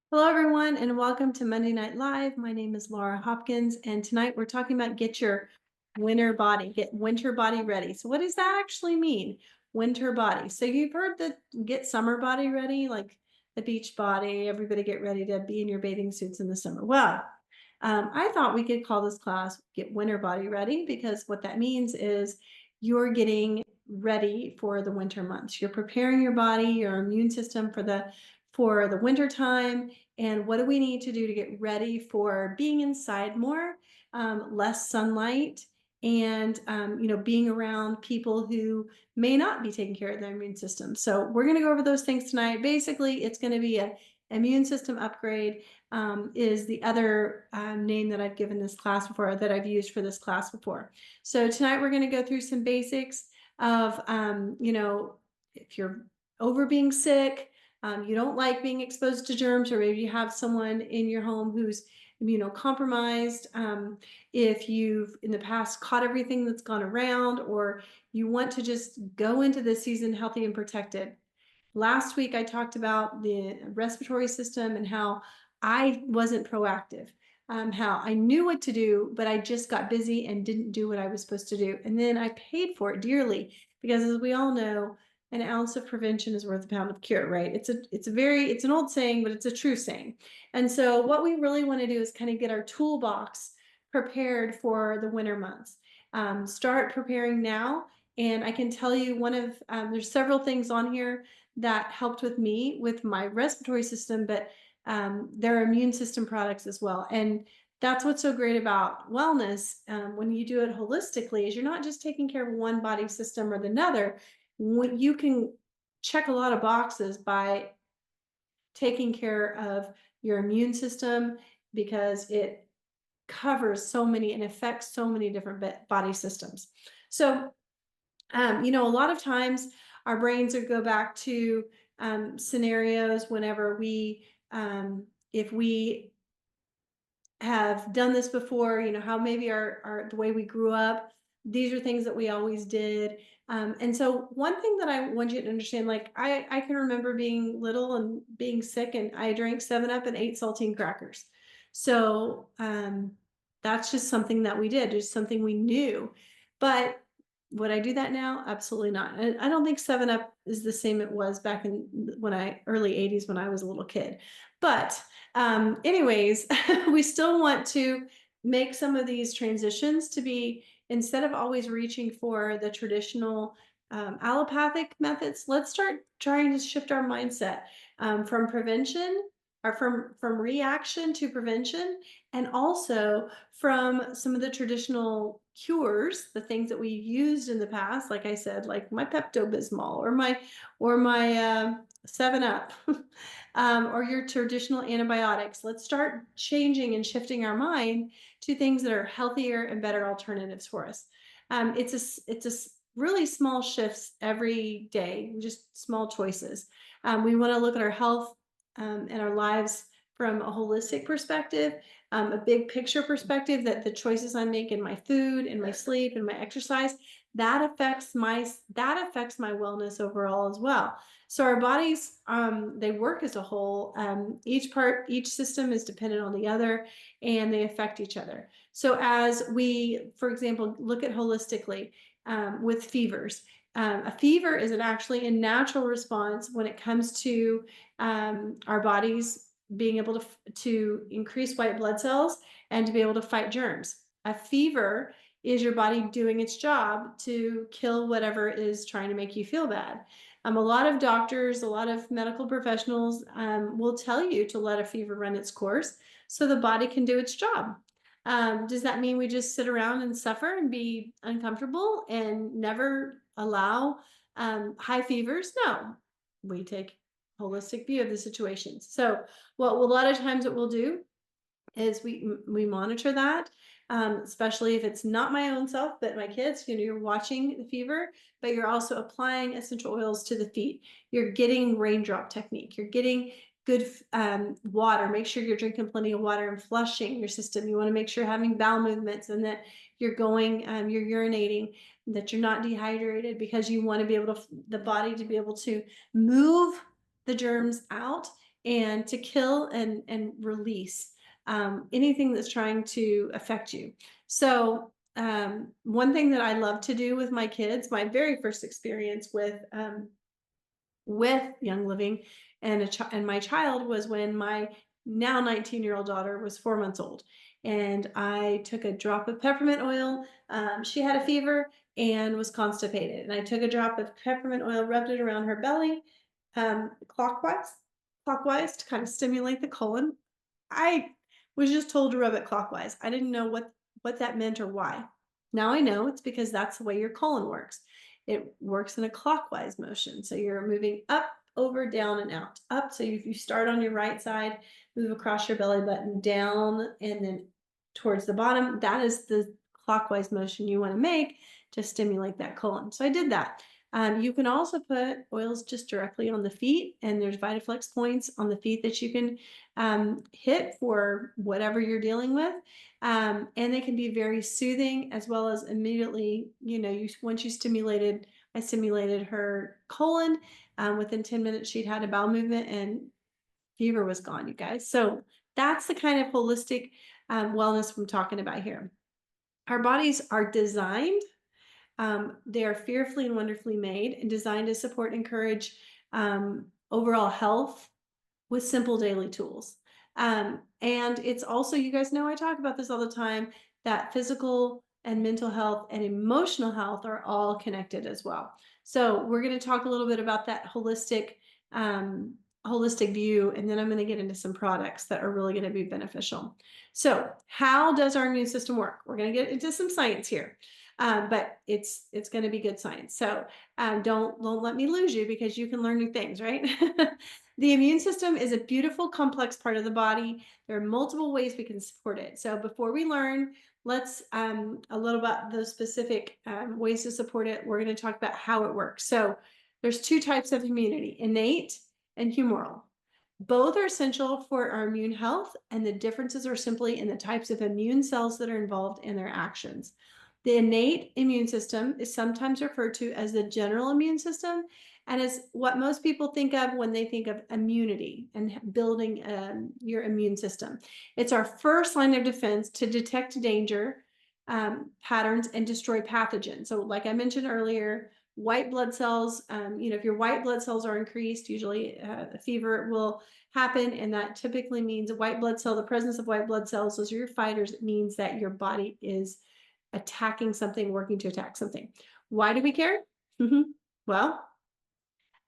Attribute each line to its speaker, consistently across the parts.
Speaker 1: Hello, everyone, and welcome to Monday Night Live. My name is Laura Hopkins, and tonight we're talking about get your get winter body ready. So, what does that actually mean? Winter body. So, you've heard the get summer body ready, like the beach body, everybody get ready to be in your bathing suits in the summer. I thought we could call this class Get Winter Body Ready because what that means is you're getting ready for the winter months. You're preparing your body, your immune system for the winter time. And what do we need to do to get ready for being inside more, less sunlight, and being around people who may not be taking care of their immune system. So we're going to go over those things tonight. Basically, it's going to be an immune system upgrade, is the other name that I've given this class before, that I've used for this class before. So tonight we're going to go through some basics of, if you're over being sick, you don't like being exposed to germs, or maybe you have someone in your home who's immunocompromised. If you've in the past caught everything that's gone around, or you want to just go into the season healthy and protected. Last week, I talked about the respiratory system and how I wasn't proactive, how I knew what to do, but I just got busy and didn't do what I was supposed to do. And then I paid for it dearly because, as we all know, an ounce of prevention is worth a pound of cure, right? It's an old saying, but it's a true saying. And so what we really want to do is kind of get our toolbox prepared for the winter months. Start preparing now. And I can tell you there's several things on here that helped with me with my respiratory system, but there are immune system products as well. And that's what's so great about wellness, when you do it holistically, is you're not just taking care of one body system or another. You can check a lot of boxes by taking care of your immune system, because it covers so many and affects so many different body systems. So a lot of times our brains would go back to scenarios whenever if we have done this before, how maybe the way we grew up, these are things that we always did. And so one thing that I want you to understand, like I can remember being little and being sick, and I drank 7 Up and ate saltine crackers. So that's just something that we did, just something we knew. But would I do that now? Absolutely not. I don't think 7 Up is the same it was back in early 80s when I was a little kid. But anyways, we still want to make some of these transitions to be, instead of always reaching for the traditional allopathic methods, let's start trying to shift our mindset, from prevention, or from reaction to prevention, and also from some of the traditional cures, the things that we used in the past, like I said, like my Pepto-Bismol, or my 7 Up, or your traditional antibiotics. Let's start changing and shifting our mind to things that are healthier and better alternatives for us. It's a really small shifts every day, just small choices. We want to look at our health, and our lives from a holistic perspective, a big picture perspective, that the choices I make in my food, in my sleep, and my exercise, that affects my wellness overall as well. So our bodies, they work as a whole. Each system is dependent on the other, and they affect each other. So as we, for example, look at holistically, with fevers, a fever is actually a natural response when it comes to our bodies being able to increase white blood cells and to be able to fight germs. A fever is your body doing its job to kill whatever is trying to make you feel bad. A lot of doctors, a lot of medical professionals will tell you to let a fever run its course so the body can do its job. Does that mean we just sit around and suffer and be uncomfortable and never allow high fevers? No, we take holistic view of the situations. So what a lot of times what we'll do is we monitor that, especially if it's not my own self, but my kids. You're watching the fever, but you're also applying essential oils to the feet. You're getting raindrop technique. You're getting good water. Make sure you're drinking plenty of water and flushing your system. You want to make sure you're having bowel movements, and that you're urinating, that you're not dehydrated, because you want to be able to, the body to be able to move the germs out and to kill and release anything that's trying to affect you. So one thing that I love to do with my kids, my very first experience with Young Living and my child was when my now 19-year-old daughter was 4 months old. And I took a drop of peppermint oil. She had a fever and was constipated. And I took a drop of peppermint oil, rubbed it around her belly, clockwise to kind of stimulate the colon. I was just told to rub it clockwise. I didn't know what that meant or why. Now I know it's because that's the way your colon works. It works in a clockwise motion. So you're moving up, over, down, and out. Up. So if you start on your right side, move across your belly button, down, and then towards the bottom. That is the clockwise motion you want to make to stimulate that colon. So I did that. You can also put oils just directly on the feet, and there's VitaFlex points on the feet that you can hit for whatever you're dealing with. And they can be very soothing, as well as immediately, once I stimulated her colon. Within 10 minutes, she'd had a bowel movement and fever was gone, you guys. So that's the kind of holistic wellness I'm talking about here. Our bodies are designed, they are fearfully and wonderfully made and designed to support and encourage overall health with simple daily tools. And it's also, you guys know I talk about this all the time, that physical and mental health and emotional health are all connected as well. So we're going to talk a little bit about that holistic view, and then I'm going to get into some products that are really going to be beneficial. So how does our immune system work? We're going to get into some science here. But it's going to be good science. So don't let me lose you, because you can learn new things, right? The immune system is a beautiful, complex part of the body. There are multiple ways we can support it. So before we learn, let's a little about those specific ways to support it. We're going to talk about how it works. So there's two types of immunity: innate and humoral. Both are essential for our immune health, and the differences are simply in the types of immune cells that are involved in their actions. The innate immune system is sometimes referred to as the general immune system, and is what most people think of when they think of immunity and building your immune system. It's our first line of defense to detect danger patterns and destroy pathogens. So like I mentioned earlier, white blood cells, if your white blood cells are increased, usually a fever will happen, and that typically means the presence of white blood cells, those are your fighters. It means that your body is attacking something, working to attack something. Why do we care? Well,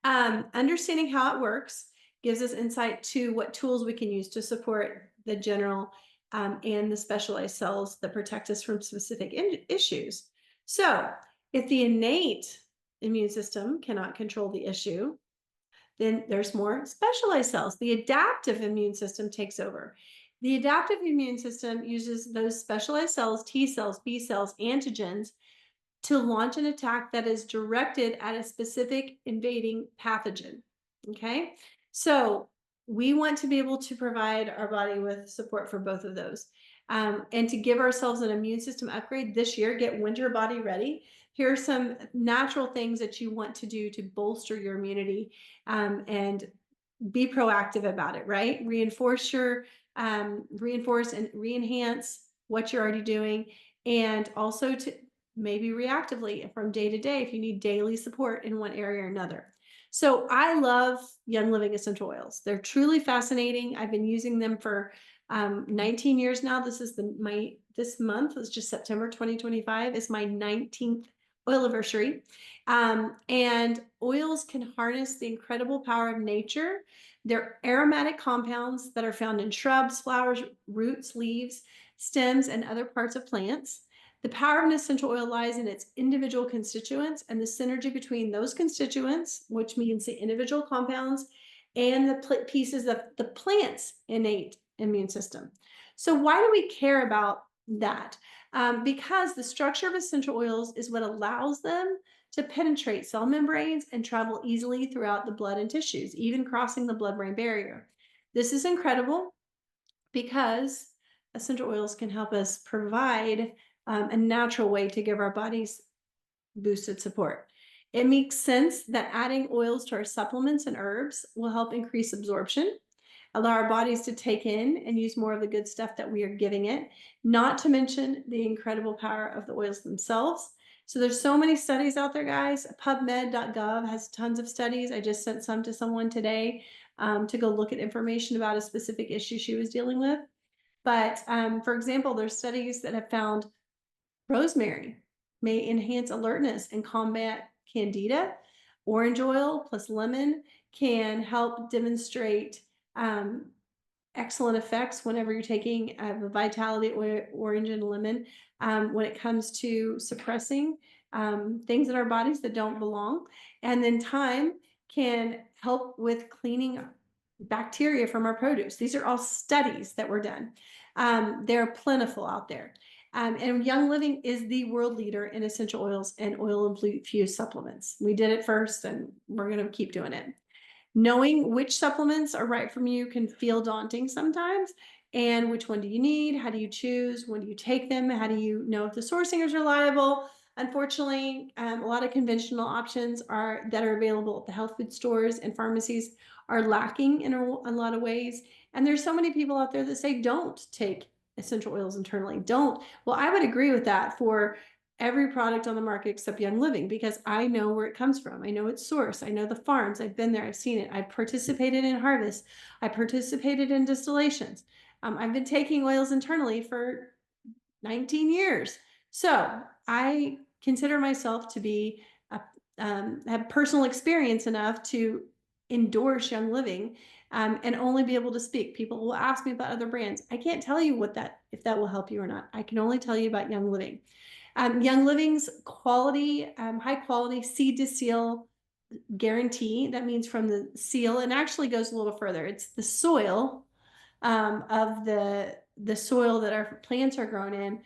Speaker 1: understanding how it works gives us insight to what tools we can use to support the general and the specialized cells that protect us from specific issues. So if the innate immune system cannot control the issue, then there's more specialized cells. The adaptive immune system takes over. The adaptive immune system uses those specialized cells, T cells, B cells, antigens, to launch an attack that is directed at a specific invading pathogen. Okay, so we want to be able to provide our body with support for both of those. And to give ourselves an immune system upgrade this year, get winter body ready. Here are some natural things that you want to do to bolster your immunity and be proactive about it, right? Reinforce and re-enhance what you're already doing, and also to maybe reactively from day to day if you need daily support in one area or another. So I love Young Living essential oils. They're truly fascinating. I've been using them for 19 years now. This month is just September 2025 is my 19th oil anniversary. And oils can harness the incredible power of nature. They're aromatic compounds that are found in shrubs, flowers, roots, leaves, stems, and other parts of plants. The power of an essential oil lies in its individual constituents and the synergy between those constituents, which means the individual compounds, and the pieces of the plant's innate immune system. So why do we care about that? Because the structure of essential oils is what allows them to penetrate cell membranes and travel easily throughout the blood and tissues, even crossing the blood-brain barrier. This is incredible because essential oils can help us provide a natural way to give our bodies boosted support. It makes sense that adding oils to our supplements and herbs will help increase absorption allow our bodies to take in and use more of the good stuff that we are giving it, not to mention the incredible power of the oils themselves. So there's so many studies out there, guys. PubMed.gov has tons of studies. I just sent some to someone today to go look at information about a specific issue she was dealing with. But for example, there's studies that have found rosemary may enhance alertness and combat candida. Orange oil plus lemon can help demonstrate excellent effects whenever you're taking the vitality orange and lemon when it comes to suppressing things in our bodies that don't belong. And then thyme can help with cleaning bacteria from our produce. These are all studies that were done. They're plentiful out there. And Young Living is the world leader in essential oils and oil infused supplements. We did it first and we're going to keep doing it. Knowing which supplements are right for you can feel daunting sometimes. And which one do you need? How do you choose? When do you take them? How do you know if the sourcing is reliable? Unfortunately, a lot of conventional options that are available at the health food stores and pharmacies are lacking in a lot of ways. And there's so many people out there that say don't take essential oils internally. Don't. Well, I would agree with that for every product on the market except Young Living, because I know where it comes from. I know its source. I know the farms. I've been there. I've seen it. I've participated in harvest. I participated in distillations. I've been taking oils internally for 19 years. So I consider myself to be have personal experience enough to endorse Young Living and only be able to speak. People will ask me about other brands. I can't tell you if that will help you or not. I can only tell you about Young Living. Young Living's quality, high quality seed to seal guarantee. That means from the seal, and actually goes a little further. It's the soil of the soil that our plants are grown in,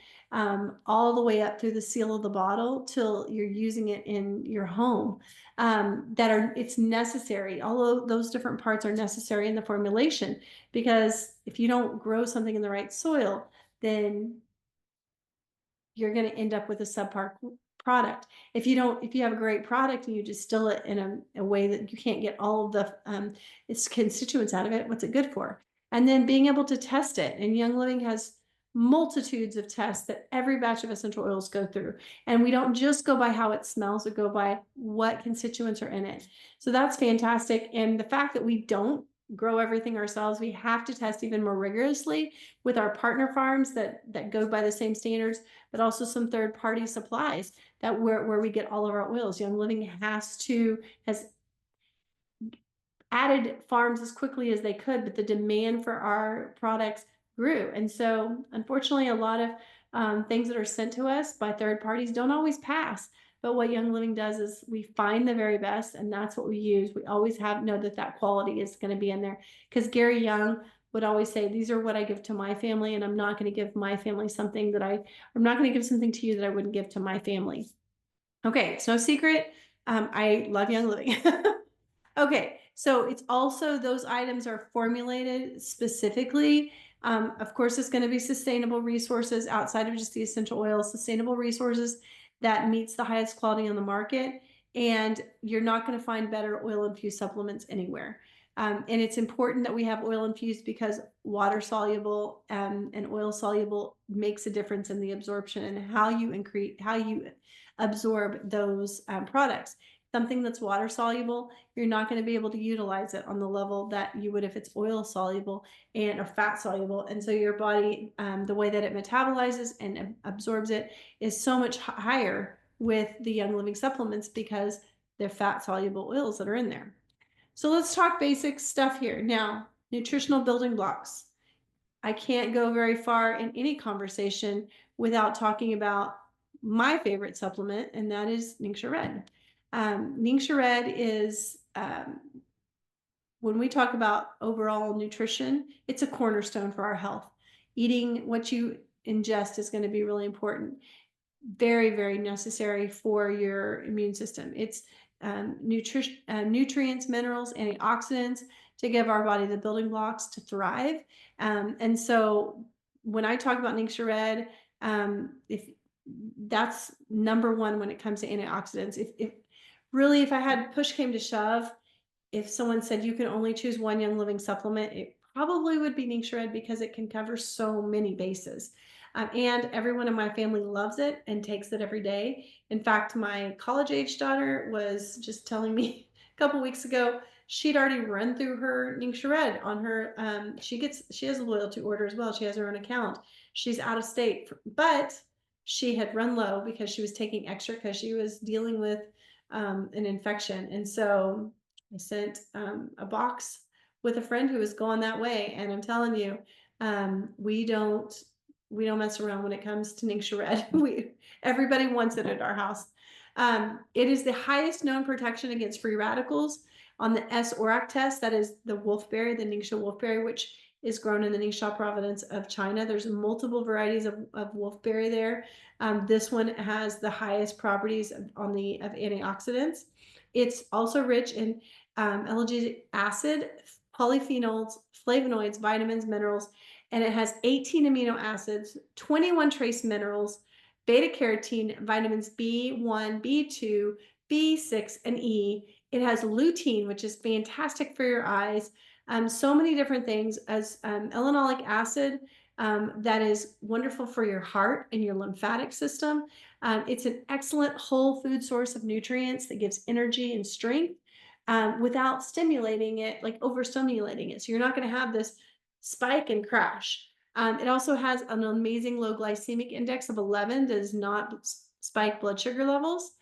Speaker 1: all the way up through the seal of the bottle till you're using it in your home. It's necessary. All of those different parts are necessary in the formulation, because if you don't grow something in the right soil, then you're going to end up with a subpar product. If you have a great product and you distill it in a way that you can't get all of the its constituents out of it, what's it good for? And then being able to test it. And Young Living has multitudes of tests that every batch of essential oils go through. And we don't just go by how it smells, we go by what constituents are in it. So that's fantastic. And the fact that we don't grow everything ourselves, we have to test even more rigorously with our partner farms that go by the same standards, but also some third-party supplies that where we get all of our oils. Young Living has added farms as quickly as they could, but the demand for our products grew. And so unfortunately, a lot of things that are sent to us by third parties don't always pass. But what Young Living does is we find the very best, and that's what we use. We always know that quality is going to be in there, because Gary Young would always say, these are what I give to my family, and I'm not going to give my family something that I'm not going to give something to you that I wouldn't give to my family. Okay, it's no secret. I love Young Living. Okay, so it's also, those items are formulated specifically. Of course, it's going to be sustainable resources outside of just the essential oils, sustainable resources that meets the highest quality on the market. And you're not going to find better oil infused supplements anywhere. And it's important that we have oil infused, because water soluble and oil soluble makes a difference in the absorption and how you absorb those products. Something that's water soluble, you're not going to be able to utilize it on the level that you would if it's oil soluble or fat soluble. And so your body, the way that it metabolizes and absorbs it is so much higher with the Young Living supplements, because they're fat soluble oils that are in there. So let's talk basic stuff here. Now, nutritional building blocks. I can't go very far in any conversation without talking about my favorite supplement, and that is Ningxia Red. Ningxia Red is, when we talk about overall nutrition, it's a cornerstone for our health. Eating what you ingest is going to be really important. Very, very necessary for your immune system. It's nutrients, minerals, antioxidants to give our body the building blocks to thrive. And so when I talk about Ningxia Red, if that's number one when it comes to antioxidants. If I had push came to shove, if someone said you can only choose one Young Living supplement, it probably would be Ningxia Red because it can cover so many bases. And everyone in my family loves it and takes it every day. In fact, my college age daughter was just telling me a couple weeks ago she'd already run through her Ningxia Red on her. She has a loyalty order as well. She has her own account. She's out of state, but she had run low because she was taking extra because she was dealing with an infection. And so I sent a box with a friend who was going that way. And I'm telling you, we don't mess around when it comes to Ningxia Red. Everybody wants it at our house. It is the highest known protection against free radicals on the S-ORAC test. That is the wolfberry, the Ningxia wolfberry, which is grown in the Ningxia province of China. There's multiple varieties of wolfberry there. This one has the highest properties of antioxidants. It's also rich in L-gluconic acid, polyphenols, flavonoids, vitamins, minerals, and it has 18 amino acids, 21 trace minerals, beta carotene, vitamins B1, B2, B6, and E. It has lutein, which is fantastic for your eyes. So many different things as elenolic acid, that is wonderful for your heart and your lymphatic system. It's an excellent whole food source of nutrients that gives energy and strength without stimulating it, like overstimulating it. So you're not going to have this spike and crash. It also has an amazing low glycemic index of 11, does not spike blood sugar levels.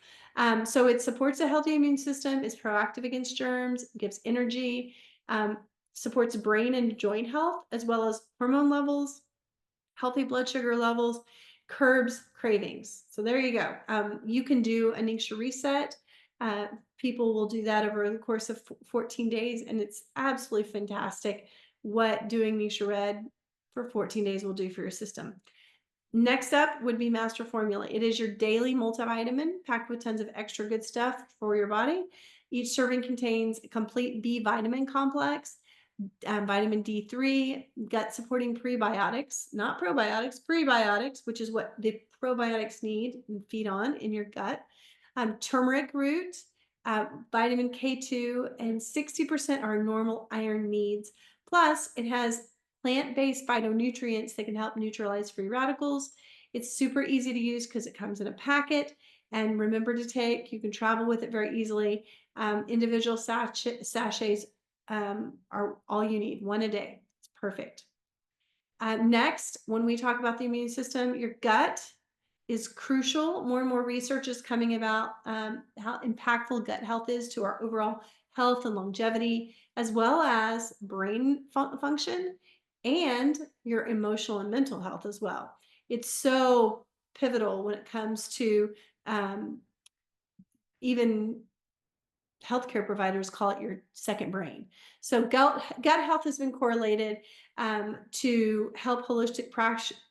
Speaker 1: So it supports a healthy immune system, is proactive against germs, gives energy, supports brain and joint health, as well as hormone levels, healthy blood sugar levels, curbs cravings. So there you go. You can do a Ningxia reset. People will do that over the course of 14 days, and it's absolutely fantastic what doing Ningxia Red for 14 days will do for your system. Next up would be Master Formula. It is your daily multivitamin packed with tons of extra good stuff for your body. Each serving contains a complete B vitamin complex, vitamin D3, gut supporting prebiotics, not probiotics, prebiotics, which is what the probiotics need and feed on in your gut. Turmeric root, vitamin K2, and 60% are normal iron needs. Plus, it has plant-based phytonutrients that can help neutralize free radicals. It's super easy to use because it comes in a packet. And remember to take, you can travel with it very easily. Individual sachets are all you need, one a day. It's perfect. Next, when we talk about the immune system, your gut is crucial. More and more research is coming about how impactful gut health is to our overall health and longevity, as well as brain function and your emotional and mental health as well. It's so pivotal when it comes to even healthcare providers call it your second brain. So gut health has been correlated to help holistic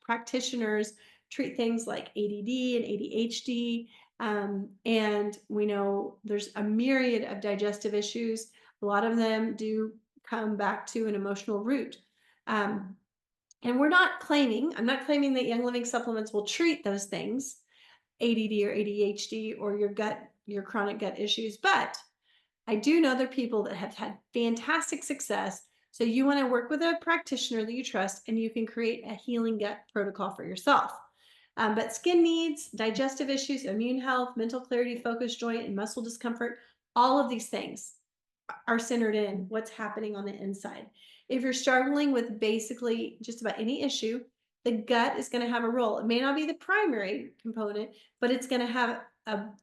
Speaker 1: practitioners treat things like ADD and ADHD. And we know there's a myriad of digestive issues. A lot of them do come back to an emotional root. And I'm not claiming that Young Living supplements will treat those things, ADD or ADHD or your chronic gut issues, but I do know there are people that have had fantastic success. So you want to work with a practitioner that you trust, and you can create a healing gut protocol for yourself. But skin needs, digestive issues, immune health, mental clarity, focus, joint, and muscle discomfort, all of these things are centered in what's happening on the inside. If you're struggling with basically just about any issue, the gut is going to have a role. It may not be the primary component, but it's going to have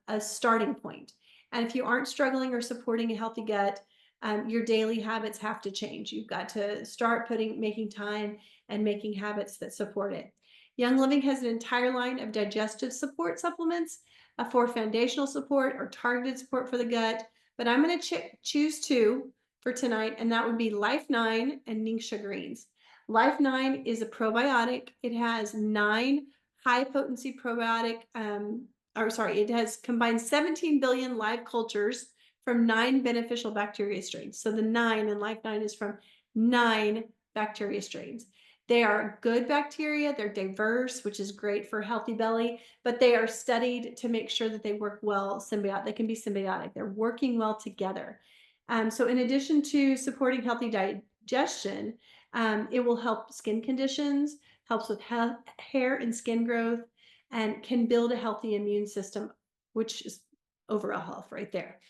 Speaker 1: a starting point. And if you aren't struggling or supporting a healthy gut, your daily habits have to change. You've got to start making time and making habits that support it. Young Living has an entire line of digestive support supplements for foundational support or targeted support for the gut. But I'm going to choose two for tonight, and that would be Life 9 and Ningxia Greens. Life 9 is a probiotic. It has 9 high potency probiotic it has combined 17 billion live cultures from 9 beneficial bacteria strains. So the 9 in Life 9 is from 9 bacteria strains. They are good bacteria. They're diverse, which is great for healthy belly, but they are studied to make sure that they work well symbiotic. They can be symbiotic. They're working well together. So in addition to supporting healthy digestion, It will help skin conditions, helps with hair and skin growth, and can build a healthy immune system, which is overall health right there.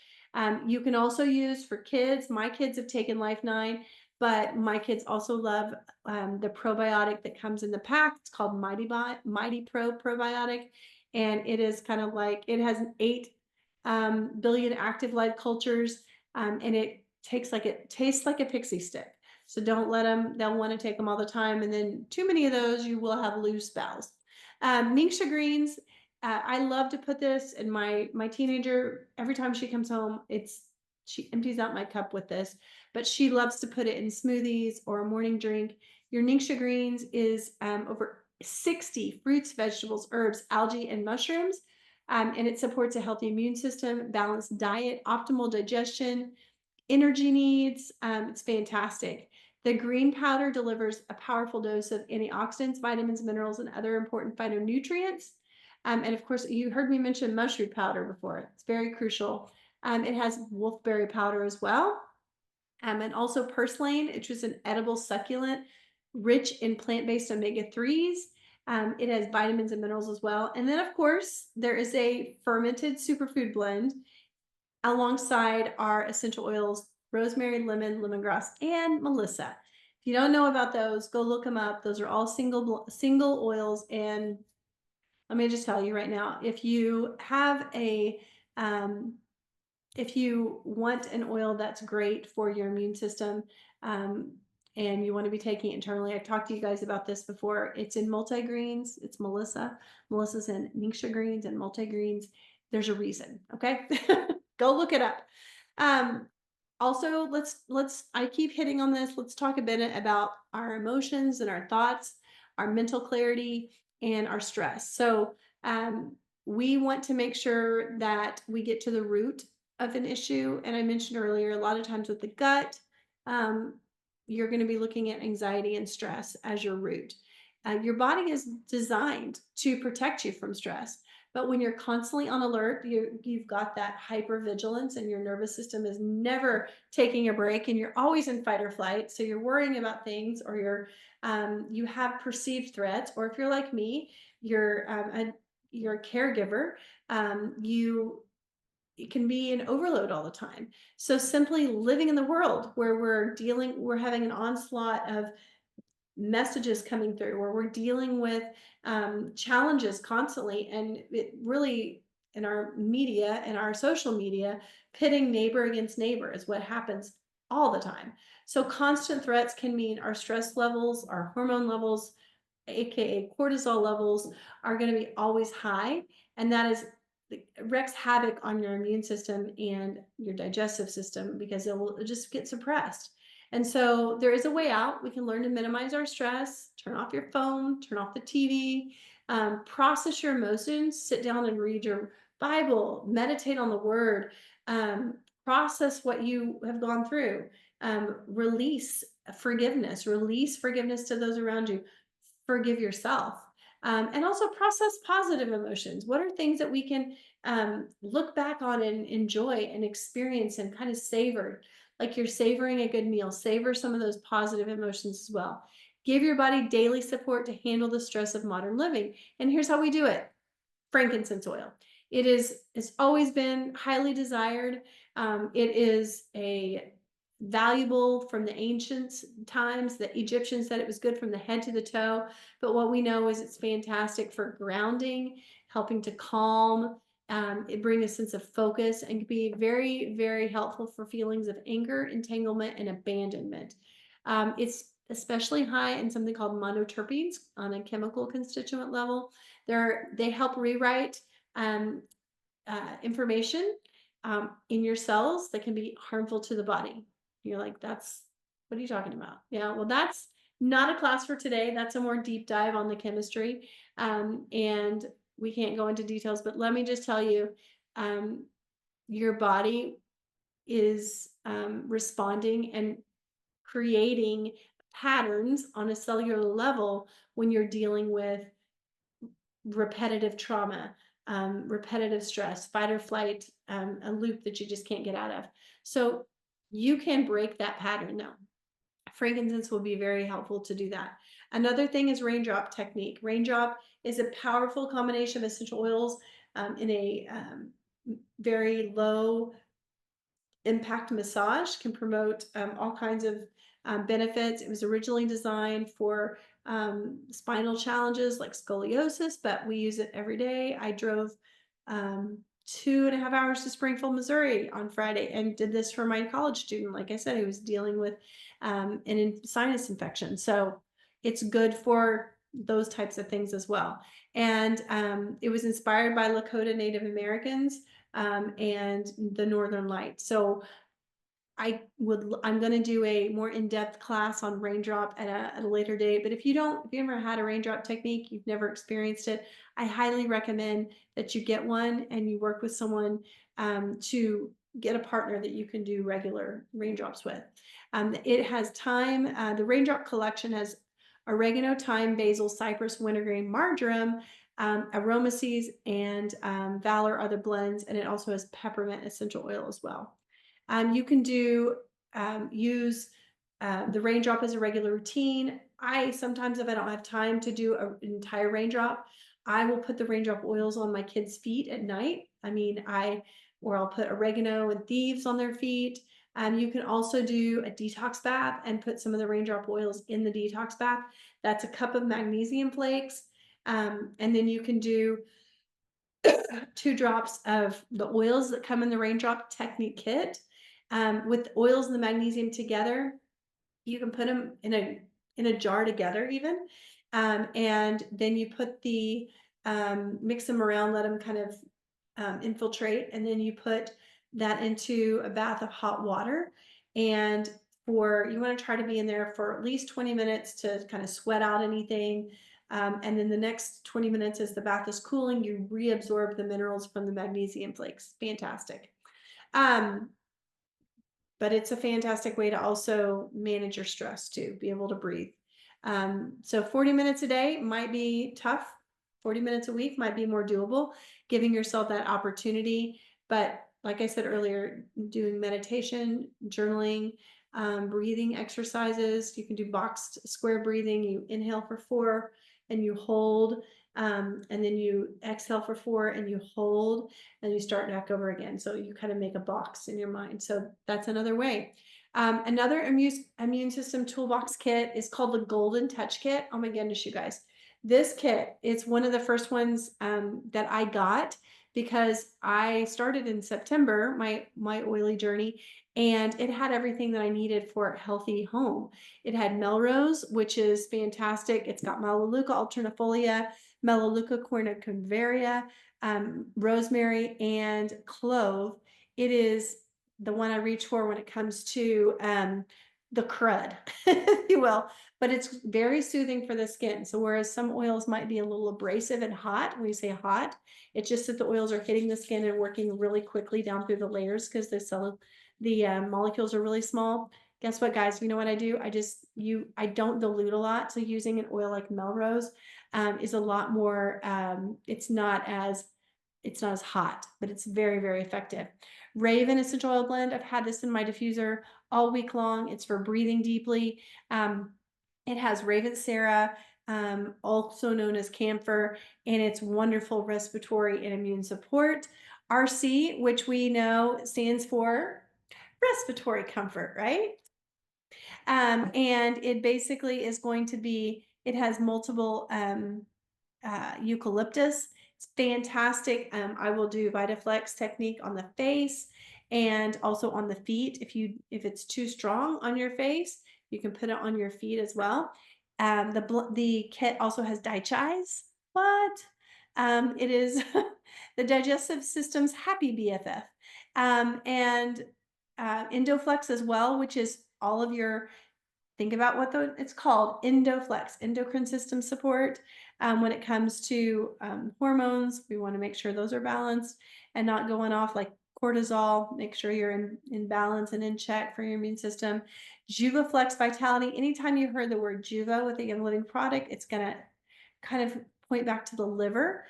Speaker 1: You can also use for kids. My kids have taken Life 9, but my kids also love the probiotic that comes in the pack. It's called Mighty Pro probiotic, and it is kind of like it has 8 billion active live cultures, and it tastes like a pixie stick. So don't let them. They'll want to take them all the time, and then too many of those, you will have loose bowels. Ningxia greens. I love to put this in my teenager every time she comes home. She empties out my cup with this, but she loves to put it in smoothies or a morning drink. Your Ningxia greens is over 60 fruits, vegetables, herbs, algae, and mushrooms. And it supports a healthy immune system, balanced diet, optimal digestion, energy needs. It's fantastic. The green powder delivers a powerful dose of antioxidants, vitamins, minerals, and other important phytonutrients. And of course, you heard me mention mushroom powder before. It's very crucial. It has wolfberry powder as well. And also purslane, which is an edible succulent rich in plant-based omega-3s. It has vitamins and minerals as well. And then, of course, there is a fermented superfood blend alongside our essential oils, rosemary, lemon, lemongrass, and Melissa. If you don't know about those, go look them up. Those are all single oils. And let me just tell you right now, um, if you want an oil that's great for your immune system, um, and you want to be taking it internally, I've talked to you guys about this before. It's in multi-greens. It's Melissa. Melissa's in Ningxia greens and multi-greens. There's a reason. Okay. Go look it up. Um, also, I keep hitting on this. Let's talk a bit about our emotions and our thoughts, our mental clarity, and our stress. So, we want to make sure that we get to the root of an issue. And I mentioned earlier, a lot of times with the gut, um, you're going to be looking at anxiety and stress as your root. Your body is designed to protect you from stress. But when you're constantly on alert, you've got that hypervigilance and your nervous system is never taking a break and you're always in fight or flight. So you're worrying about things or you have perceived threats. Or if you're like me, you're a caregiver, you it can be an overload all the time. So simply living in the world where we're having an onslaught of messages coming through, where we're dealing with challenges constantly, and it really in our media and our social media, pitting neighbor against neighbor is what happens all the time. So constant threats can mean our stress levels, our hormone levels, aka cortisol levels, are going to be always high, and that is wreaks havoc on your immune system and your digestive system because it will just get suppressed. And so there is a way out. We can learn to minimize our stress, turn off your phone, turn off the TV, process your emotions, sit down and read your Bible, meditate on the word, process what you have gone through, release forgiveness to those around you, forgive yourself. And also process positive emotions. What are things that we can look back on and enjoy and experience and kind of savor? Like you're savoring a good meal, savor some of those positive emotions as well. Give your body daily support to handle the stress of modern living. And here's how we do it: frankincense oil. It's always been highly desired. It is a valuable from the ancient times. The Egyptians said it was good from the head to the toe. But what we know is it's fantastic for grounding, helping to calm. It brings a sense of focus and can be very, very helpful for feelings of anger, entanglement, and abandonment. It's especially high in something called monoterpenes on a chemical constituent level. They help rewrite um, information in your cells that can be harmful to the body. You're like, what are you talking about? Yeah, well, that's not a class for today. That's a more deep dive on the chemistry. And we can't go into details, but let me just tell you, your body is responding and creating patterns on a cellular level when you're dealing with repetitive trauma, repetitive stress, fight or flight, a loop that you just can't get out of. So you can break that pattern though. Frankincense will be very helpful to do that. Another thing is raindrop technique. Raindrop is a powerful combination of essential oils in a very low impact massage, can promote all kinds of benefits. It was originally designed for spinal challenges like scoliosis, but we use it every day. I drove 2.5 hours to Springfield, Missouri on Friday and did this for my college student. Like I said, he was dealing with sinus infection. So it's good for those types of things as well. And it was inspired by Lakota Native Americans and the Northern Lights. So I'm going to do a more in-depth class on raindrop at a later date. But if you ever had a raindrop technique, you've never experienced it, I highly recommend that you get one and you work with someone to get a partner that you can do regular raindrops with. It has thyme. The raindrop collection has oregano, thyme, basil, cypress, wintergreen, marjoram, aromaceas, and valor are the blends, and it also has peppermint essential oil as well. You can use the raindrop as a regular routine. Sometimes, if I don't have time to do an entire raindrop, I will put the raindrop oils on my kids' feet at night. Or I'll put oregano and thieves on their feet. You can also do a detox bath and put some of the raindrop oils in the detox bath. That's a cup of magnesium flakes. And then you can do 2 drops of the oils that come in the raindrop technique kit. With the oils and the magnesium together, you can put them in a jar together even. And then you put mix them around, let them kind of infiltrate. And then you put that into a bath of hot water. And you want to try to be in there for at least 20 minutes to kind of sweat out anything. And then the next 20 minutes as the bath is cooling, you reabsorb the minerals from the magnesium flakes. Fantastic. But it's a fantastic way to also manage your stress too, be able to breathe. So 40 minutes a day might be tough. 40 minutes a week might be more doable, giving yourself that opportunity. But like I said earlier, doing meditation, journaling, breathing exercises. You can do boxed square breathing. You inhale for 4 and you hold, and then you exhale for 4 and you hold, and you start back over again. So you kind of make a box in your mind. So that's another way. Another immune system toolbox kit is called the Golden Touch Kit. Oh my goodness, you guys. This kit, it's one of the first ones that I got because I started in September, my oily journey, and it had everything that I needed for a healthy home. It had Melrose, which is fantastic. It's got Melaleuca alternifolia, Melaleuca cornucovaria, rosemary, and clove. It is the one I reach for when it comes to the crud, if you will, but it's very soothing for the skin. So whereas some oils might be a little abrasive and hot, when you say hot, it's just that the oils are hitting the skin and working really quickly down through the layers because the molecules are really small. Guess what, guys? You know what I do? I don't dilute a lot. So using an oil like Melrose is a lot more, it's not as hot, but it's very, very effective. Raven essential oil blend. I've had this in my diffuser all week long. It's for breathing deeply. It has Ravensara, also known as camphor, and it's wonderful respiratory and immune support. RC, which we know stands for respiratory comfort, right? And it basically is going to be, it has multiple eucalyptus. It's fantastic. I will do Vitaflex technique on the face and also on the feet. If it's too strong on your face, you can put it on your feet as well. The kit also has Daichai's. What? It is the digestive system's happy BFF. And Endoflex as well, which is all of your, think about what it's called, Endoflex, endocrine system support. When it comes to hormones, we want to make sure those are balanced and not going off like cortisol. Make sure you're in balance and in check for your immune system. JuvaFlex Vitality. Anytime you heard the word Juva with a living product, it's going to kind of point back to the liver.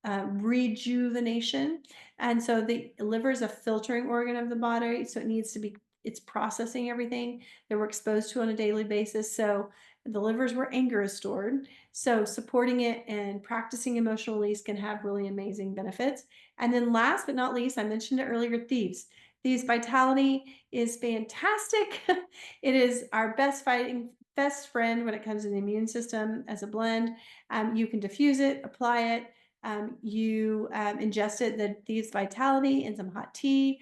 Speaker 1: Rejuvenation. And so the liver is a filtering organ of the body, so it needs to be it's processing everything that we're exposed to on a daily basis. So the liver is where anger is stored. So supporting it and practicing emotional release can have really amazing benefits. And then last but not least, I mentioned it earlier, thieves. Thieves Vitality is fantastic. It is our best friend when it comes to the immune system as a blend. You can diffuse it, apply it. You ingest it, the Thieves Vitality, in some hot tea.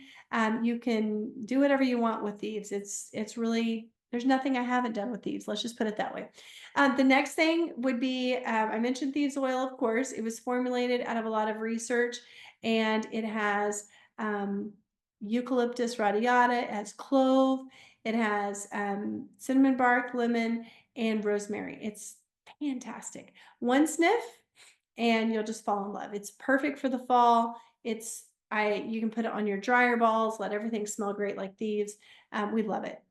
Speaker 1: You can do whatever you want with Thieves. It's really, there's nothing I haven't done with Thieves. Let's just put it that way. The next thing would be, I mentioned Thieves oil, of course. It was formulated out of a lot of research, and it has eucalyptus radiata, it has clove, it has cinnamon bark, lemon, and rosemary. It's fantastic. One sniff, and you'll just fall in love. It's perfect for the fall. You can put it on your dryer balls, let everything smell great like thieves. We love it.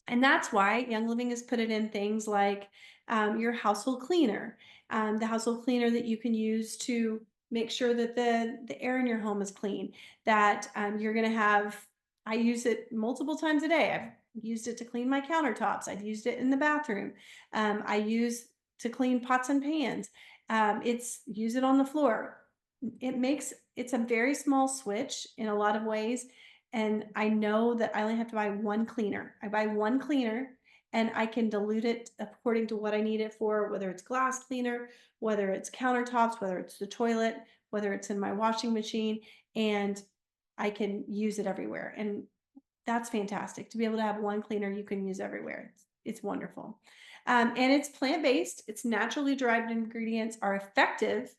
Speaker 1: And that's why Young Living has put it in things like your household cleaner, the household cleaner that you can use to make sure that the air in your home is clean, that you're going to have. I use it multiple times a day. I've used it to clean my countertops. I've used it in the bathroom. I use to clean pots and pans. It's use it on the floor. It's a very small switch in a lot of ways, and I know that I only have to buy one cleaner. I buy one cleaner and I can dilute it according to what I need it for, whether it's glass cleaner, whether it's countertops, whether it's the toilet, whether it's in my washing machine, and I can use it everywhere. And that's fantastic to be able to have one cleaner you can use everywhere. It's wonderful. And it's plant-based. It's naturally derived ingredients are effective.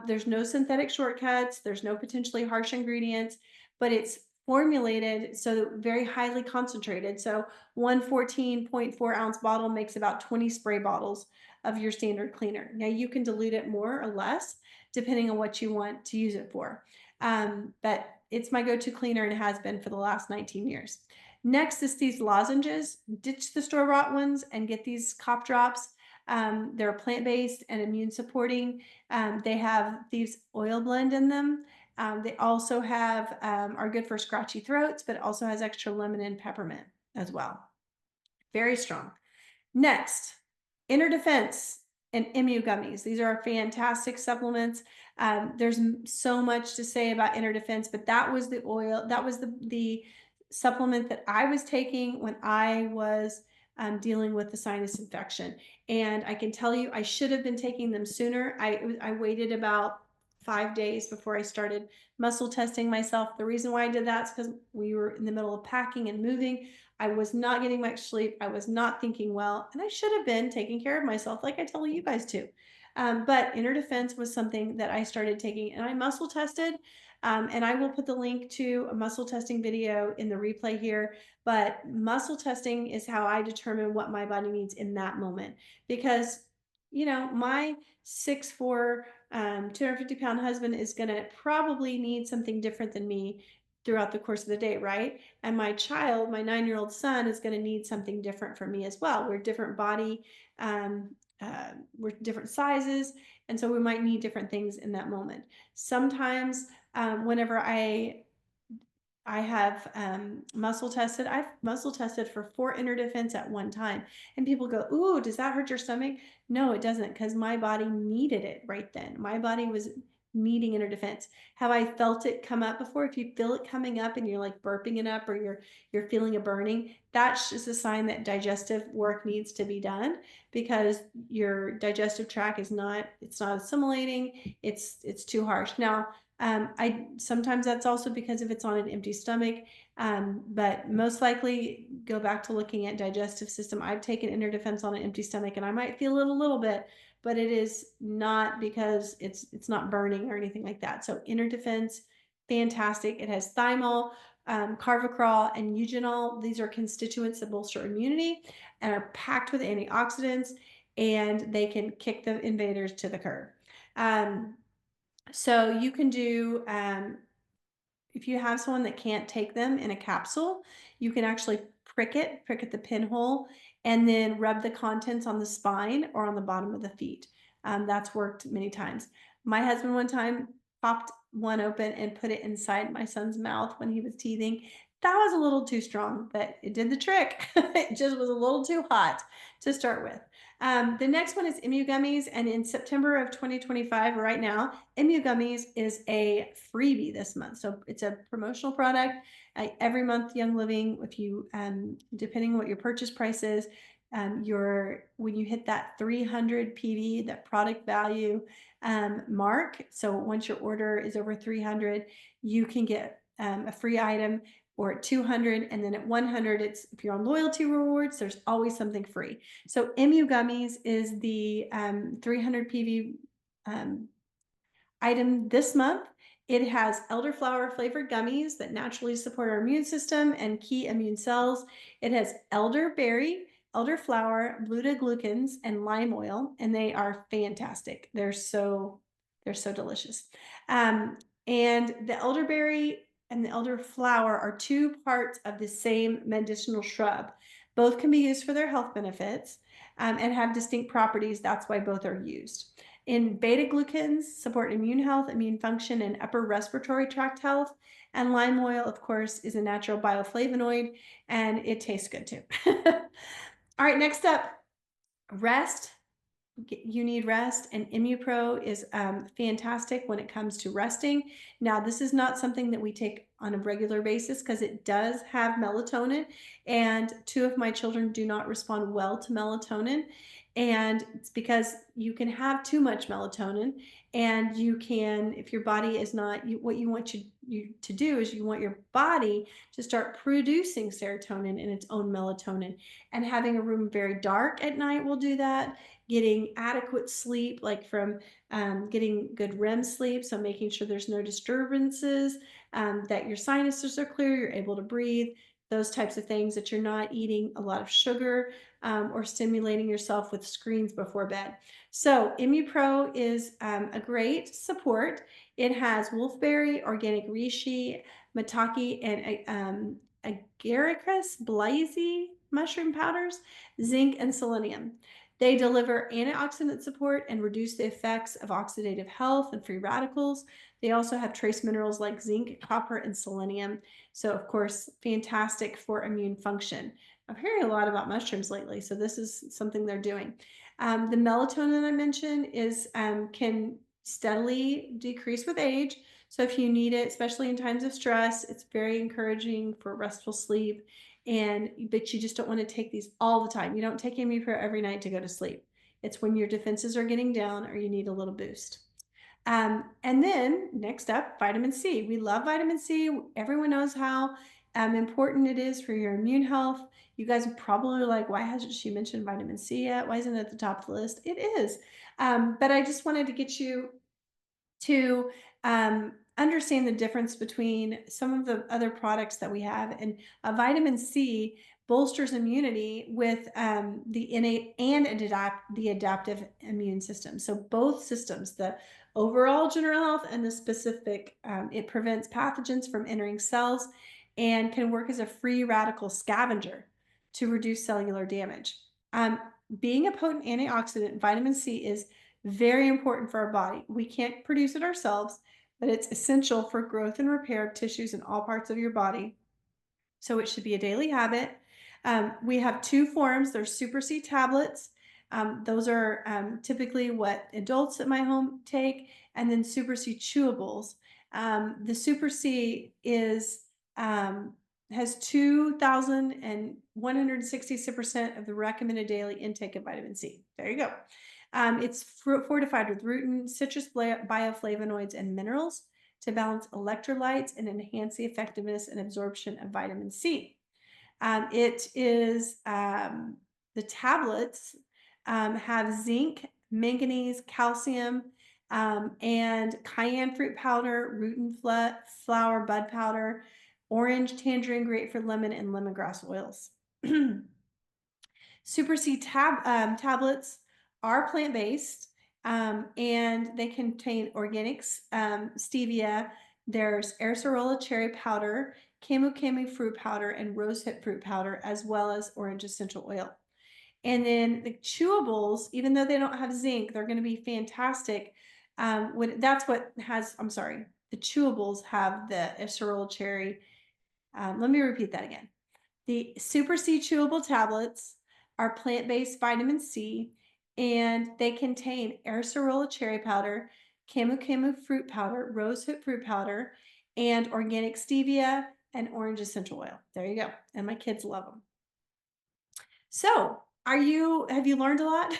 Speaker 1: There's no synthetic shortcuts. There's no potentially harsh ingredients, but it's formulated so very highly concentrated. So one 14.4 ounce bottle makes about 20 spray bottles of your standard cleaner. Now you can dilute it more or less depending on what you want to use it for. But it's my go-to cleaner and has been for the last 19 years. Next is these lozenges. Ditch the store-bought ones and get these cough drops. They're plant-based and immune supporting. They have these oil blend in them. They also are good for scratchy throats, but it also has extra lemon and peppermint as well. Very strong. Next, Inner Defense and Emu gummies. These are fantastic supplements. There's so much to say about Inner Defense, but that was the oil, that was the supplement that I was taking when I was dealing with the sinus infection. And I can tell you, I should have been taking them sooner. I waited about 5 days before I started muscle testing myself. The reason why I did that is because we were in the middle of packing and moving. I was not getting much sleep. I was not thinking well, and I should have been taking care of myself like I tell you guys to. But Inner Defense was something that I started taking, and I muscle tested. And I will put the link to a muscle testing video in the replay here. But muscle testing is how I determine what my body needs in that moment. Because, my 6'4", 250-pound husband is going to probably need something different than me throughout the course of the day, right? And my child, my 9-year-old son, is going to need something different from me as well. We're different body, we're different sizes, and so we might need different things in that moment. Sometimes, whenever I have muscle tested. I've muscle tested for 4 Inner Defense at one time. And people go, ooh, does that hurt your stomach? No, it doesn't, because my body needed it right then. My body was needing Inner Defense. Have I felt it come up before? If you feel it coming up and you're like burping it up, or you're feeling a burning, that's just a sign that digestive work needs to be done, because your digestive tract it's not assimilating. It's too harsh. Now, I sometimes that's also because if it's on an empty stomach, but most likely go back to looking at digestive system. I've taken Inner Defense on an empty stomach, and I might feel it a little bit, but it is not because it's not burning or anything like that. So Inner Defense, fantastic. It has thymol, carvacrol, and eugenol. These are constituents that bolster immunity and are packed with antioxidants, and they can kick the invaders to the curb. So you can do, if you have someone that can't take them in a capsule, you can actually prick at the pinhole, and then rub the contents on the spine or on the bottom of the feet. That's worked many times. My husband one time popped one open and put it inside my son's mouth when he was teething. That was a little too strong, but it did the trick. It just was a little too hot to start with. The next one is Emu Gummies, and in September of 2025, right now, Emu Gummies is a freebie this month. So it's a promotional product. Every month, Young Living, if you, depending on what your purchase price is, when you hit that 300 PD, that product value mark, so once your order is over 300, you can get a free item, or at 200, and then at 100, it's if you're on loyalty rewards, there's always something free. So Emu Gummies is the 300 PV item this month. It has elderflower flavored gummies that naturally support our immune system and key immune cells. It has elderberry, elderflower, glucans, and lime oil, and they are fantastic. They're so delicious. And the elderberry and the elderflower are two parts of the same medicinal shrub. Both can be used for their health benefits and have distinct properties. That's why both are used. In beta glucans support immune health, immune function, and upper respiratory tract health. And lime oil, of course, is a natural bioflavonoid, and it tastes good too. All right, next up, rest. You need rest, and ImmuPro is fantastic when it comes to resting. Now, this is not something that we take on a regular basis because it does have melatonin, and two of my children do not respond well to melatonin. And it's because you can have too much melatonin, and you can, if your body is not, what you want you to do is you want your body to start producing serotonin in its own melatonin. And having a room very dark at night will do that. Getting adequate sleep, like from getting good REM sleep, so making sure there's no disturbances, that your sinuses are clear, you're able to breathe, those types of things, that you're not eating a lot of sugar or stimulating yourself with screens before bed. So ImmuPro is a great support. It has wolfberry, organic reishi, maitake, and agaricus blazei mushroom powders, zinc, and selenium. They deliver antioxidant support and reduce the effects of oxidative health and free radicals. They also have trace minerals like zinc, copper, and selenium. So, of course, fantastic for immune function. I'm hearing a lot about mushrooms lately, so this is something they're doing. The melatonin I mentioned is can steadily decrease with age. So if you need it, especially in times of stress, it's very encouraging for restful sleep. But you just don't want to take these all the time. You don't take ImmuPro every night to go to sleep. It's when your defenses are getting down or you need a little boost. And then next up, vitamin C. We love vitamin C. Everyone knows how important it is for your immune health. You guys probably are like, why hasn't she mentioned vitamin C yet? Why isn't it at the top of the list? It is. But I just wanted to get you to understand the difference between some of the other products that we have. And vitamin C bolsters immunity with the innate and the adaptive immune system. So both systems, the overall general health and the specific, it prevents pathogens from entering cells and can work as a free radical scavenger to reduce cellular damage. Being a potent antioxidant, vitamin C is very important for our body. We can't produce it ourselves, but it's essential for growth and repair of tissues in all parts of your body. So it should be a daily habit. We have two forms. There's Super C tablets. Those are typically what adults at my home take, and then Super C chewables. The Super C is has 2,166% of the recommended daily intake of vitamin C. There you go. It's fortified with rutin, citrus bioflavonoids, and minerals to balance electrolytes and enhance the effectiveness and absorption of vitamin C. It is the tablets have zinc, manganese, calcium, and cayenne fruit powder, rutin flower, bud powder, orange, tangerine, grapefruit, lemon, and lemongrass oils. Super C tablets are plant-based, and they contain organics, stevia. There's acerola cherry powder, camu camu fruit powder, and rosehip fruit powder, as well as orange essential oil. And then the chewables, even though they don't have zinc, they're going to be fantastic. That's what has, I'm sorry, the chewables have the acerola cherry Let me repeat that again. The Super C chewable tablets are plant-based vitamin C, and they contain acerola cherry powder, camu camu fruit powder, rosehip fruit powder, and organic stevia and orange essential oil. There you go. And my kids love them. So, have you learned a lot?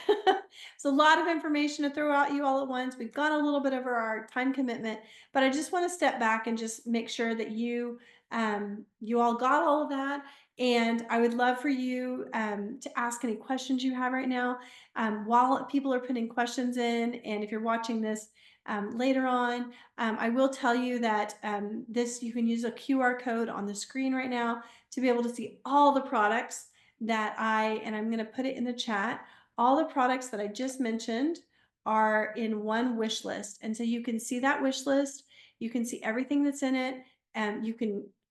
Speaker 1: It's a lot of information to throw at you all at once. We've gone a little bit over our time commitment, but I just want to step back and just make sure that you all got all of that. And I would love for you to ask any questions you have right now while people are putting questions in. And if you're watching this later on, I will tell you that this you can use a QR code on the screen right now to be able to see all the products that and I'm going to put it in the chat. All the products that I just mentioned are in one wish list. And so you can see that wish list. You can see everything that's in it. And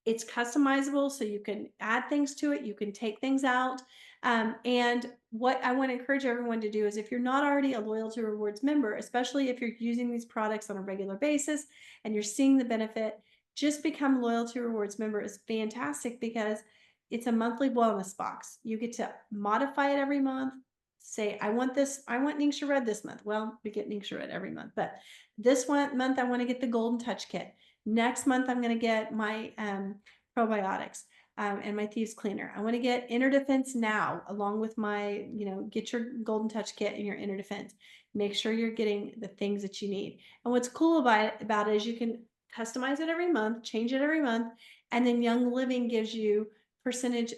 Speaker 1: it's customizable. So you can add things to it. You can take things out. And what I want to encourage everyone to do is if you're not already a Loyalty Rewards member, especially if you're using these products on a regular basis and you're seeing the benefit, just become Loyalty Rewards member is fantastic because it's a monthly wellness box. You get to modify it every month. Say, I want Ningxia Red this month. Well, we get Ningxia Red every month, but this month I want to get the Golden Touch Kit. Next month I'm going to get my probiotics and my Thieves Cleaner. I want to get Inner Defense Now along with my, get your Golden Touch Kit and your Inner Defense. Make sure you're getting the things that you need. And what's cool about it is you can customize it every month, change it every month, and then Young Living gives you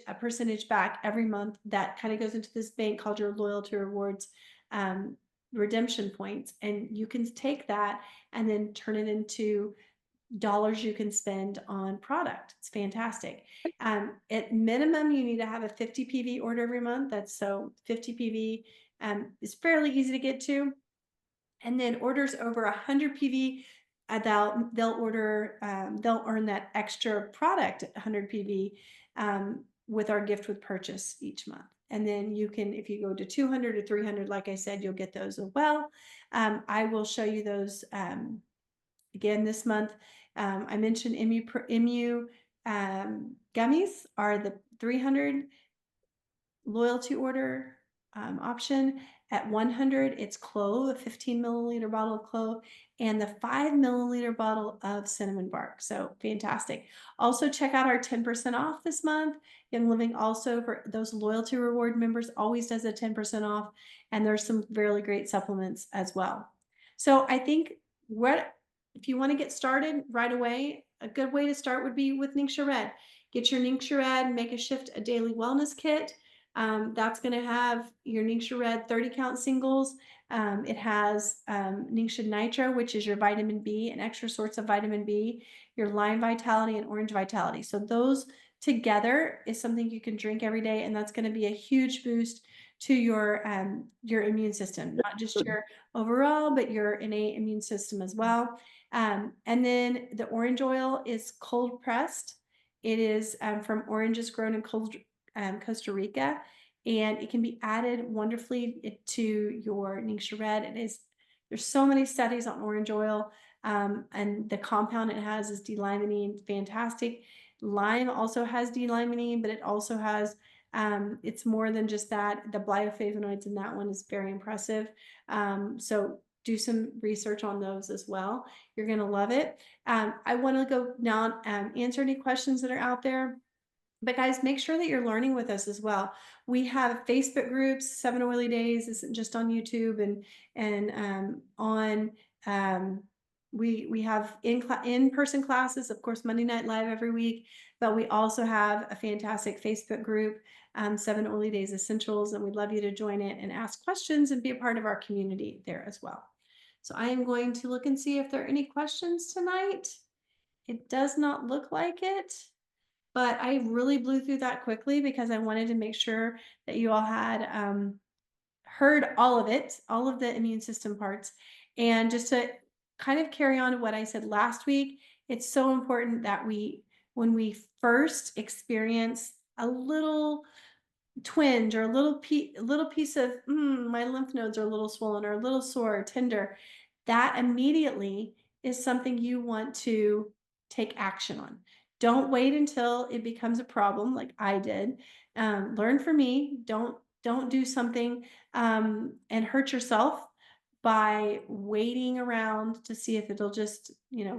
Speaker 1: a percentage back every month that kind of goes into this bank called your Loyalty Rewards redemption points. And you can take that and then turn it into dollars you can spend on product. It's fantastic. At minimum, you need to have a 50 PV order every month. That's so 50 PV is fairly easy to get to. And then orders over 100 PV, they'll earn that extra product at 100 PV with our gift with purchase each month. And then you can, if you go to 200 or 300, like I said, you'll get those as well. I will show you those again this month. I mentioned Emu gummies are the 300 loyalty order option. At 100, it's clove, a 15 milliliter bottle of clove, and the 5 milliliter bottle of cinnamon bark. So fantastic. Also, check out our 10% off this month. Young Living also, for those loyalty reward members, always does a 10% off, and there's some really great supplements as well. So I think if you want to get started right away, a good way to start would be with Ningxia Red. Get your Ningxia Red, make a shift a daily wellness kit. That's going to have your Ningxia Red 30 count singles. It has Ningxia Nitro, which is your vitamin B and extra sorts of vitamin B, your Lime Vitality and Orange Vitality. So those together is something you can drink every day, and that's going to be a huge boost to your immune system, not just your overall, but your innate immune system as well. And then the orange oil is cold pressed. It is from oranges grown in Costa Rica, and it can be added wonderfully to your Ningxia Red. There's so many studies on orange oil, and the compound it has is D-limonene, fantastic. Lime also has D-limonene, but it also has it's more than just that. The bioflavonoids in that one is very impressive. So do some research on those as well. You're going to love it. I want to go now answer any questions that are out there. But guys, make sure that you're learning with us as well. We have Facebook groups. 7 Oily Days isn't just on YouTube and on we have in-person classes, of course, Monday Night Live every week, but we also have a fantastic Facebook group, 7 Oily Days Essentials, and we'd love you to join it and ask questions and be a part of our community there as well. So I am going to look and see if there are any questions tonight. It does not look like it. But I really blew through that quickly because I wanted to make sure that you all had heard all of it, all of the immune system parts. And just to kind of carry on to what I said last week, it's so important that when we first experience a little twinge or a little piece of my lymph nodes are a little swollen or a little sore or tender, that immediately is something you want to take action on. Don't wait until it becomes a problem like I did. Learn from me. Don't do something and hurt yourself by waiting around to see if it'll just,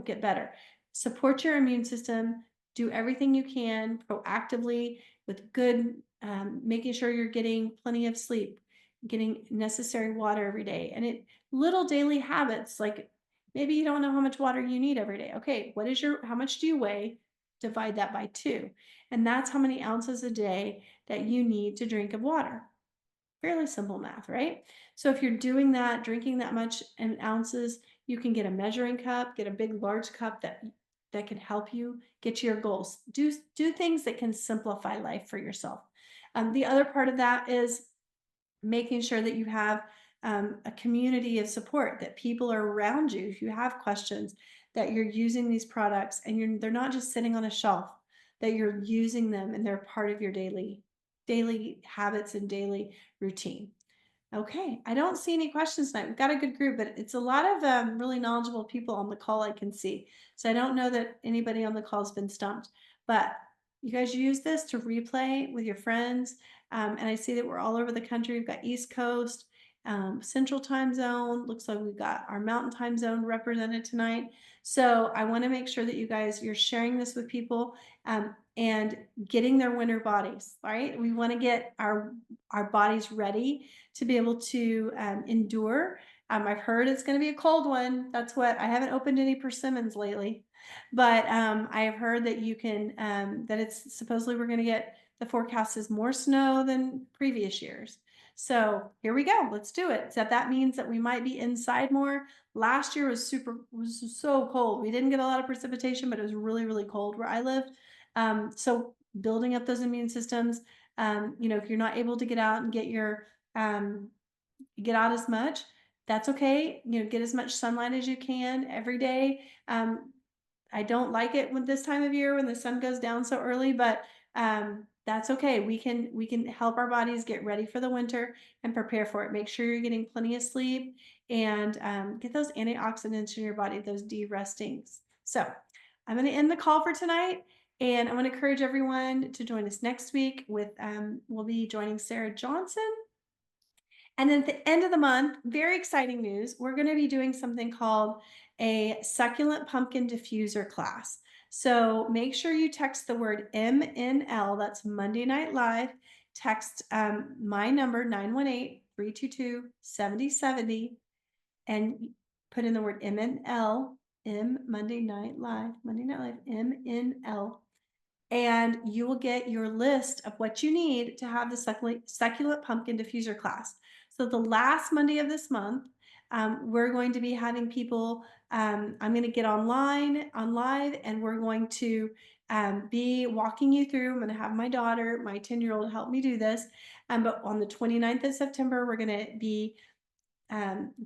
Speaker 1: get better. Support your immune system. Do everything you can proactively with good, making sure you're getting plenty of sleep, getting necessary water every day, and little daily habits like maybe you don't know how much water you need every day. Okay, how much do you weigh? Divide that by 2. And that's how many ounces a day that you need to drink of water. Fairly simple math, right? So if you're doing that, drinking that much in ounces, you can get a measuring cup, get a big large cup that can help you get to your goals. Do things that can simplify life for yourself. The other part of that is making sure that you have a community of support, that people are around you if you have questions, that you're using these products and they're not just sitting on a shelf, that you're using them and they're part of your daily habits and daily routine. Okay, I don't see any questions tonight. We've got a good group, but it's a lot of really knowledgeable people on the call I can see. So I don't know that anybody on the call has been stumped, but you guys use this to replay with your friends. And I see that we're all over the country. We've got East Coast, Central Time Zone. Looks like we've got our Mountain Time Zone represented tonight. So I want to make sure that you're sharing this with people and getting their winter bodies. All right, we want to get our bodies ready to be able to endure. I've heard it's going to be a cold one. That's what I haven't opened any persimmons lately, but I have heard that you can that it's supposedly we're going to get the forecast is more snow than previous years. So here we go. Let's do it. So that means that we might be inside more. Last year was so cold. We didn't get a lot of precipitation, but it was really, really cold where I lived. So building up those immune systems. If you're not able to get out and um, get out as much, that's okay. Get as much sunlight as you can every day. I don't like it when this time of year when the sun goes down so early, but that's okay. We can help our bodies get ready for the winter and prepare for it. Make sure you're getting plenty of sleep and get those antioxidants in your body, those de-restings. So I'm going to end the call for tonight. And I want to encourage everyone to join us next week with we'll be joining Sarah Johnson. And then at the end of the month, very exciting news, we're going to be doing something called a succulent pumpkin diffuser class. So make sure you text the word MNL, that's Monday Night Live. Text my number 918-322-7070 and put in the word MNL, Monday Night Live, MNL, and you will get your list of what you need to have the succulent pumpkin diffuser class. So the last Monday of this month, we're going to be having people, I'm going to get on live, and we're going to be walking you through. I'm going to have my daughter, my 10-year-old, help me do this. But on the 29th of September, we're going to be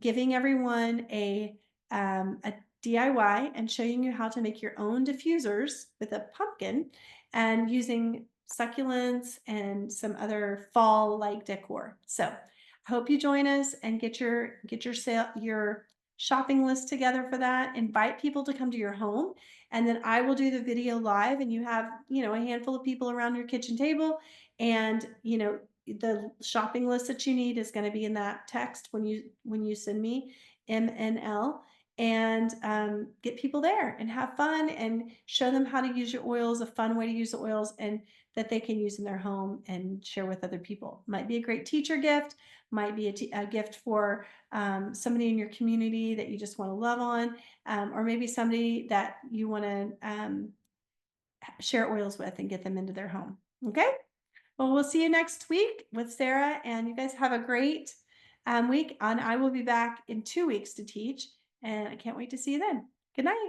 Speaker 1: giving everyone a DIY and showing you how to make your own diffusers with a pumpkin and using succulents and some other fall like decor. So I hope you join us and get your shopping list together for that. Invite people to come to your home, and then I will do the video live, and you have, a handful of people around your kitchen table, and the shopping list that you need is going to be in that text when you send me MNL, and get people there and have fun and show them how to use your oils, a fun way to use the oils, and that they can use in their home and share with other people. Might be a great teacher gift, might be a gift for somebody in your community that you just want to love on, or maybe somebody that you want to share oils with and get them into their home. Okay. Well, we'll see you next week with Sarah, and you guys have a great week. And I will be back in 2 weeks to teach, and I can't wait to see you then. Good night.